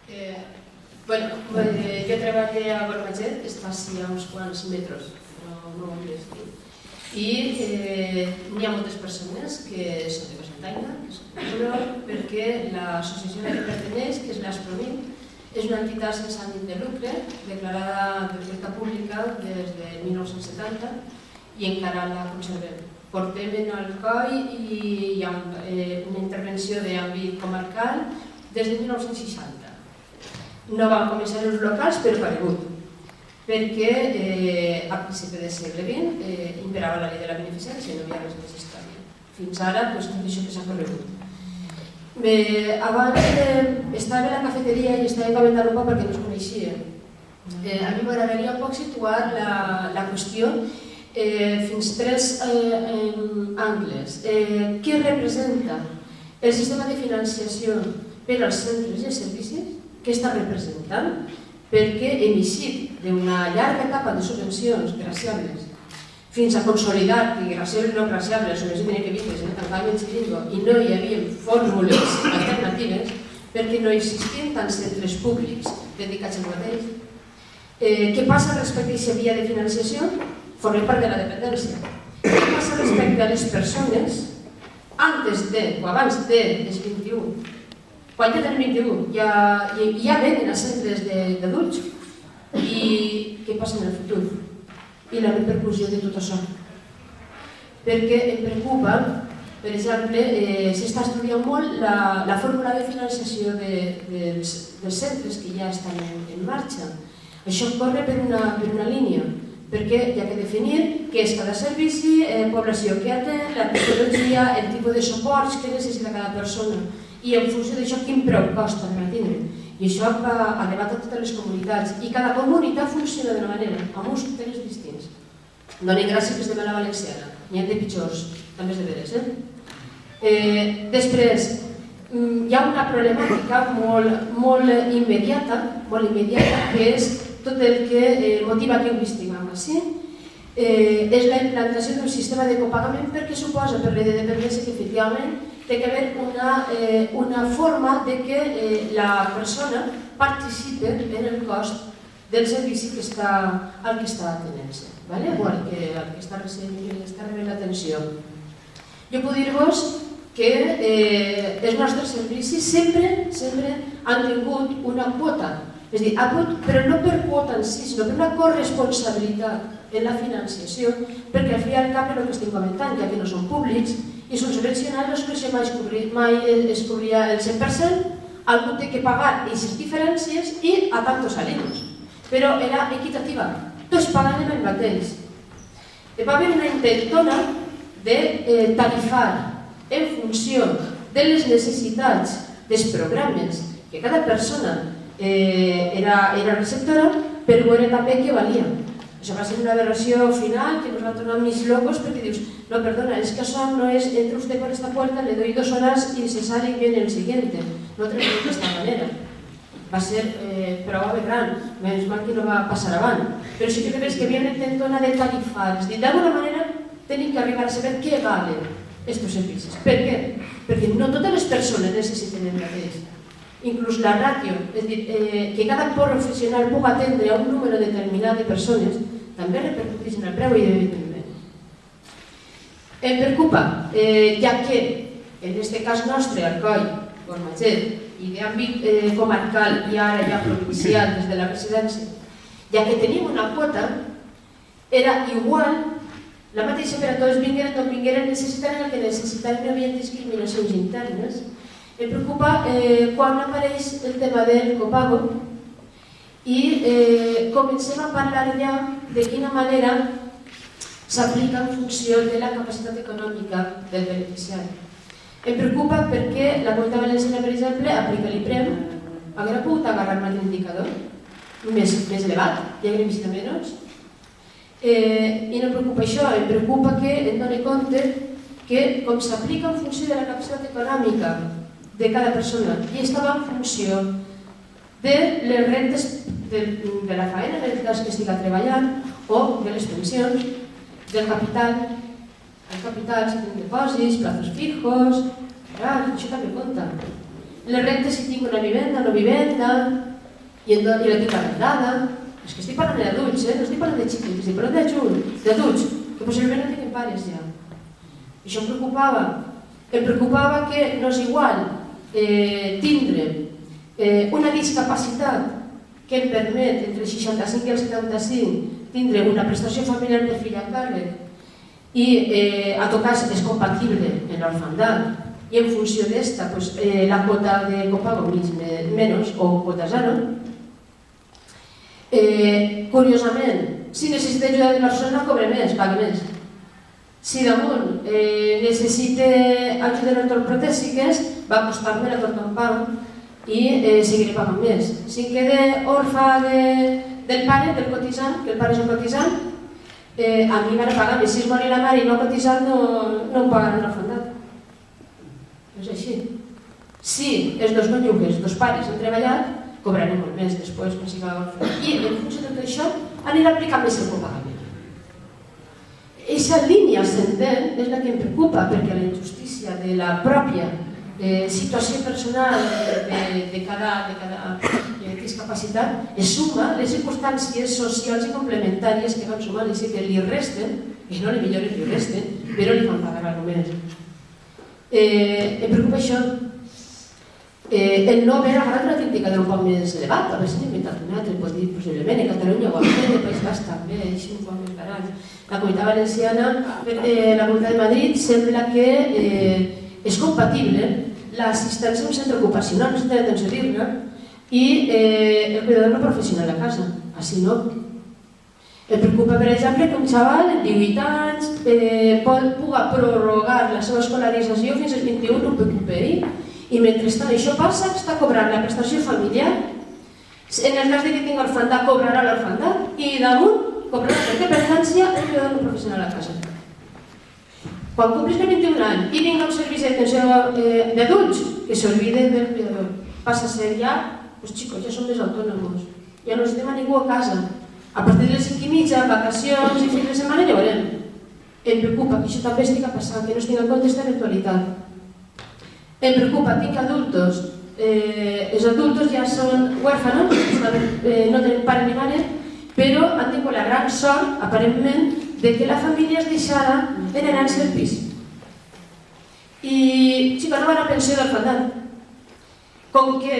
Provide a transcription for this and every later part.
Jo treballo a Gormaget, que està a uns quants metres, però no ho més dir. I n'hi ha moltes persones que són de Cocentaina, que és cultura, perquè l'associació a la que perteneix, que és l'Aspromin, és una entitat sense ànim de lucre, declarada d'utilitat pública des de 1970 i encara la conservem. Portem en el COI i hi ha una intervenció d'àmbit comarcal des de 1960. No van començar els locals, però paregut, perquè a principi del segle XX imperava la llei de la beneficència i no hi havia res més història. Fins ara, tot això que s'ha corregut. Abans estava a la cafeteria i estava comentant un poc perquè no es coneixia. A mi m'agradaria un poc situar la qüestió fins tres angles. Què representa el sistema de financiació per als centres i els servicis? Què està representant? Perquè hem eixit d'una llarga etapa de subvencions graciables fins a consolidar que graciables no graciables, només tenia que vitres en tancament xiringo i no hi havia fórmules alternatives perquè no existien tants centres públics dedicats a mateix. Què passa respecte a aquesta via de financiació? Formem part de la dependència. Què passa respecte a les persones antes de o abans dels 21? Quan ja tenen 21 ja venen a centres d'adults i què passa en el futur? I la repercussió de tot això. Perquè em preocupa, per exemple, s'està estudiant molt la fórmula de financiació dels centres que ja estan en marxa. Això corre per una línia, perquè hi ha que definir què és cada servici, població que atén, la tipologia, el tipus de suports que necessita cada persona i en funció d'això quin preu costa de mantenir. I això va a debat a totes les comunitats i cada comunitat funciona d'una manera, amb uns criteris distints. Donen gràcies que estem a la valenciana, n'hi ha de pitjors, també és de veres. Després, hi ha una problemàtica molt immediata, que és tot el que motiva que ho investiguem així, és la implantació d'un sistema de copagament perquè suposa per la dependència que efectivament té que haver una forma de que la persona participi en el cost del servici al que està atenent-se, o al que està rebent l'atenció. Jo puc dir-vos que els nostres servicis sempre han tingut una quota, és a dir, però no per quota en si, sinó per una corresponsabilitat en la financiació, perquè al fi i al cap és el que estem comentant, ja que no són públics, i són subvencionats, la subvenció mai es cobria el 100%, algú té que pagar aquestes diferències i a tantos alumnos. Però era equitativa, tots pagaven el mateix. Va haver una intentona de tarifar en funció de les necessitats dels programes que cada persona era receptora, però era també que valia. Això va ser una aberració final que nos va tornar mig locos perquè dius, no, perdona, es que això no es, entra usted por esta puerta, le doy 2 horas y se sale y viene el siguiente. No traiem d'aquesta manera. Va ser prou aberrant, menys mal que no va passar avant. Però sí que veus que havia una intentona de tarifar, és a dir, d'alguna manera tenim que arribar a saber què valen estos servicis. Per què? Perquè no totes les persones necessiten el mateix. Inclús la ràtio, és a dir, que cada professional pugui atendre a un número determinat de persones, també repercuteix en el preu i evidentment. Em preocupa, ja que en aquest cas nostre, al COI, Gormaget, i d'àmbit comarcal i ara ja provincial des de la residència, ja que tenim una quota, era igual, la mateixa per a tots, vingueren d'on vingueren, necessitaven el que necessitaven, no hi havia discriminacions internes. Em preocupa quan apareix el tema del copago i comencem a parlar ja de quina manera s'aplica en funció de la capacitat econòmica del beneficiari. Em preocupa perquè la Comunitat Valenciana, per exemple, aplica l'IPREM, hauria pogut agarrar un altre indicador més elevat, ja haguem visitat menys. I no em preocupa això, em preocupa que em doni compte que com s'aplica en funció de la capacitat econòmica de cada persona i estava en funció de les rentes de la faena, en el cas que estigui treballant, o de les pensions, del capital, si tenen dipòsits, plazos fijos, això també compta. les rentes si tinc una vivenda, no vivenda, i la tinc arrendada. És que estic parlant d'adults, no estic parlant de xiquets, estic parlant d'adults, que possiblement no tenen pares ja. I això em preocupava. Em preocupava que no és igual tindre una discapacitat que em permet entre els 65 i els 75 tindre una prestació familiar per fill a càrrec i a tot cas és compatible en l'orfandat i en funció d'esta la quota de copago menys o quota zero. Curiosament, si necessita ajuda de persona cobre més, paga més. Si damunt necessita ajuda ortoprotèsiques va costar-me la torta en pau i seguiré pagant més. Si em queda orfa del pare, del cotitzant, que el pare és un cotitzant, a mi m'han de pagar més. Si es mori la mare i no cotitzant, no em pagaran l'orfandat. És així. Si els dos cònjuges, dos pares han treballat, cobrarem molt més després quan sigui orfa. I en funció de tot això anirà aplicant més el copagament. Aquesta línia ascendent és la que em preocupa perquè la injustícia de la pròpia situació personal de cada discapacitat es suma les circumstàncies socials i complementàries que van sumar i que li resten, i no li milloren, li resten, però li fan pagar alguna més. Em preocupa això. El no haver agafat una crítica un poc més elevat, a veure si n'he inventat un altre, pot dir possiblement, a Catalunya o a Madrid, el País Basc també, així un poc més barat. La Comunitat Valenciana, la Comunitat de Madrid, sembla que és compatible l'assistència a un centre ocupacional, un centre d'atenció digna, i el cuidador no professional a casa. Així no. Em preocupa, per exemple, que un xaval de 18 anys pugui prorrogar la seva escolarització fins als 21 no PQPI i mentrestant això passa, està cobrant la prestació familiar. En el cas que tingui orfandat, cobrarà l'orfandat i damunt cobrarà per dependència el cuidador no professional a casa. Quan complis el 21 anys i vinga un servei d'atenció d'adults, que s'olviden del cuidador. Passa a ser ja, doncs xicos, ja som més autònoms, ja no necessitem a ningú a casa. A partir de les 5:30, vacacions i fins de setmana ja veurem. Em preocupa que això també estigui passant, que no es tingui en compte aquesta eventualitat. Em preocupa, tinc adultos. Els adultos ja són huérfanos, no tenen pare ni mare, però han tingut la gran sort, aparentment, de que la família es deixara en herència el pis. I xica, no van a pensió d'orfandat. Com que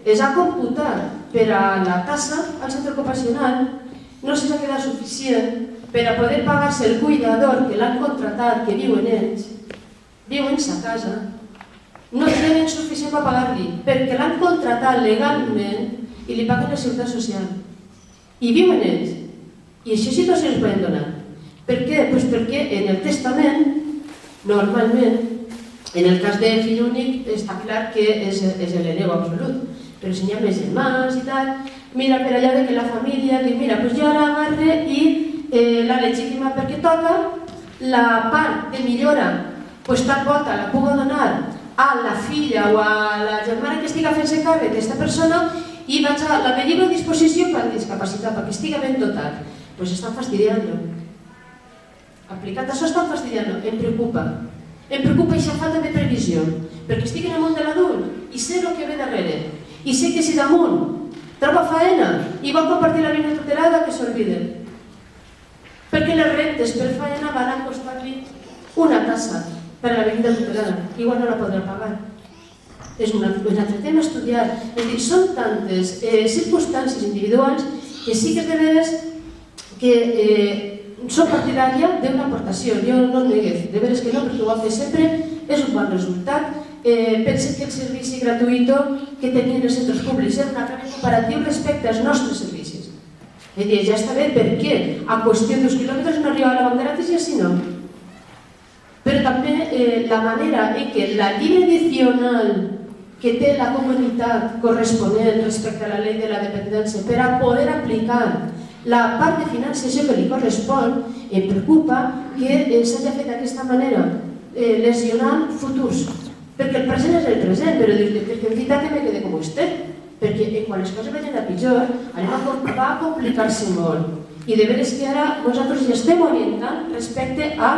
es ha computat per a la tassa al centre ocupacional, no se n'ha quedat suficient per a poder pagar-se el cuidador que l'han contratat, que viuen ells, viuen a casa, no tenen suficient per pagar-li, perquè l'han contratat legalment i li paguen la seguretat social. I viuen ells. I això situacions poden donar. Per què? Doncs perquè en el testament, normalment, en el cas de fill únic, està clar que és l'hereu absolut. Però si n'hi ha més germans i tal, mira per allà que la família diu, mira, doncs jo ara agarre i la legítima perquè toca, la part de millora, doncs tal volta la puc donar a la filla o a la germana que estigui fent-se càrrec d'aquesta persona i vaig a la lliure disposició per a la discapacitat, perquè estigui ben dotat. Doncs estan fastidiant-lo. Aplicat això estan fastidiant-lo. Em preocupa. Em preocupa aquesta falta de previsió, perquè estic en el món de l'adult i sé el que ve darrere. I sé que si damunt troba faena i vol compartir la línia tutelada, que s'olviden. Perquè les rentes per faena van a costar-li una tassa per a la línia tutelada. Igual no la podrà pagar. És un altre tema a estudiar. És a dir, són tantes circumstàncies individuals que sí que és de veres que soc partidària d'una aportació. Jo no el negué, de veres que no, perquè ho ha fet sempre, és un bon resultat. Pense que el servici gratuït que tenien els centres públics és un acte comparatiu respecte als nostres servicis. És a dir, ja està bé perquè a qüestió d'2 quilòmetres no arriba a la banc gratis i així no. Però també la manera en què la llibre addicional que té la comunitat corresponent respecte a la llei de la dependència per a poder aplicar la part de financiació que li correspon, em preocupa que s'hagi fet d'aquesta manera, lesionant futurs. Perquè el present és el present, però dius, perquè en veritat que me quede com estic. Perquè quan les coses vagin a pitjor, va a complicar-se molt. I de veres que ara nosaltres ja estem orientant respecte a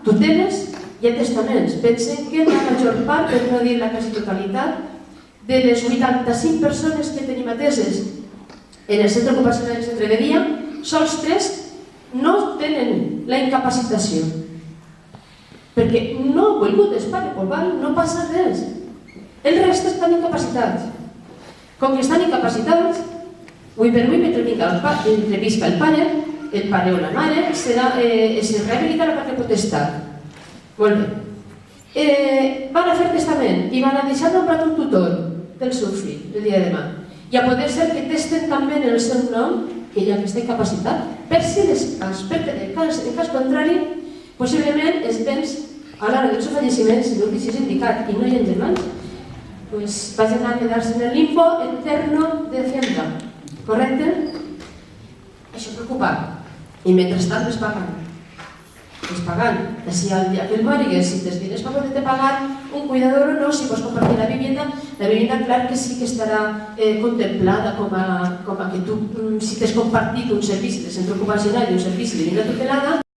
tuteles i a testaments. Pensem que la major part, per no dir la quasi totalitat, de les 85 persones que tenim ateses en el centre ocupacional del centre de dia, sols 3 no tenen la incapacitació. Perquè no ha volgut Espanya, no passa res. El rest estan incapacitats. Com que estan incapacitats, avui per avui, mentre visca el pare o la mare, es rehabilita la part de potestat. Molt bé. Van a fer testament i van a deixar nombrat un tutor del seu fill el dia de demà. I a poder ser que testen també en el seu nom que hi ha aquesta incapacitat, per si en cas contrari, possiblement els béns a l'hora del seu falleiximent, si no ho deixés indicat i no hi ha germans, vagin a quedar-se en el limbo eterno de Hacienda. Correcte? Això preocupa. I mentrestant les paguen. Les paguen. Si el dia que el morigues, si tens diners per poder pagar un cuidador o no, si pots compartir la vivienda, clar que sí que estarà contemplada com a que tu, si t'has compartit un servici de centre ocupacional i un servici de vivienda tutelada,